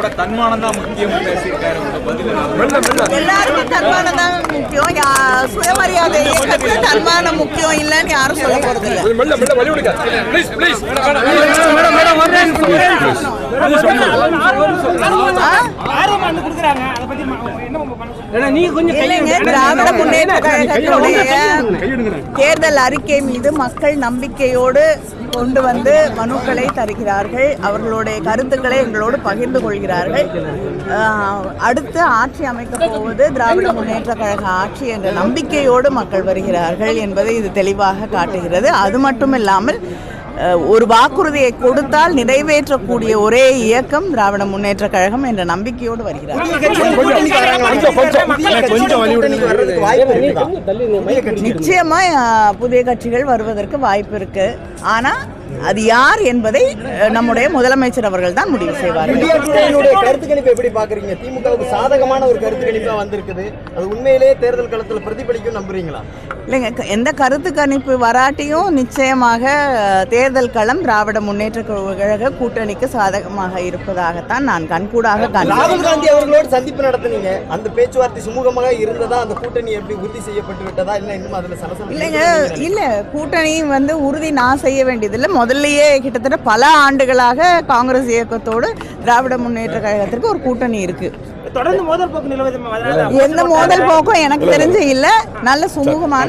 கூட தன்மானம் தான் முக்கியம் பேசியிருக்காரு. எல்லாருக்கும் தன்மானம் தான் முக்கியம். சுயமரியாதை இயக்கத்துக்கு தன்மானம் முக்கியம் இல்லைன்னு யாரும் சொல்ல போறது இல்லை. திராவிட முன்னேற்ற கழகத்துடைய தேர்தல் அறிக்கை மீது மக்கள் நம்பிக்கையோடு கொண்டு வந்து மனுக்களை தருகிறார்கள். அவர்களுடைய கருத்துக்களை எங்களோடு பகிர்ந்து கொள்கிறார்கள். அடுத்து ஆட்சி அமைக்கப் போவது திராவிட முன்னேற்ற கழக ஆட்சி என்ற நம்பிக்கையோடு மக்கள் வருகிறார்கள் என்பதை இது தெளிவாக காட்டுகிறது. அது மட்டும் இல்லாமல் ஒரு வாக்குறுதியை கொடுத்தால் நிறைவேற்றக்கூடிய ஒரே இயக்கம் திராவிட முன்னேற்ற கழகம் என்ற நம்பிக்கையோடு வருகிறார். நிச்சயமா புதிய கட்சிகள் வருவதற்கு வாய்ப்பு இருக்கு. ஆனா அது யார் என்பதை நம்முடைய முதலமைச்சர் அவர்கள் தான் முடிவு செய்வார்கள். கருத்து கணிப்பு எப்படி பாக்குறீங்க? திமுகவுக்கு சாதகமான ஒரு கருத்து கணிப்பா வந்திருக்குது. அது உண்மையிலேயே தேர்தல் களத்தில் பிரதிபலிக்கும் நம்புறீங்களா? இல்லைங்க, எந்த கருத்து கணிப்பு வராட்டியும் நிச்சயமாக தேர்தல் களம் திராவிட முன்னேற்ற கழக கூட்டணிக்கு சாதகமாக இருப்பதாகத்தான் நான் கண்கூடாக ராகுல் காந்தி அவர்களோடு சந்திப்பு நடத்தினீங்க. அந்த பேச்சுவார்த்தை சுமூகமாக இருந்ததா? அந்த கூட்டணி எப்படி உறுதி செய்யப்பட்டு விட்டதா? இல்லை இன்னும் அதுல சலசலம் இல்லைங்க, இல்லை கூட்டணி உறுதி நான் செய்ய வேண்டியதில்லை. முதல்லயே கிட்டத்தட்ட பல ஆண்டுகளாக காங்கிரஸ் இயக்கத்தோடு திராவிட முன்னேற்ற கழகத்திற்கு ஒரு கூட்டணி இருக்கு. தொடர்ந்து மோதல் போக்கு நிலவுது. எந்த மோதல் போக்கும் எனக்கு தெரிஞ்சு இல்ல. நல்ல சுமூகமான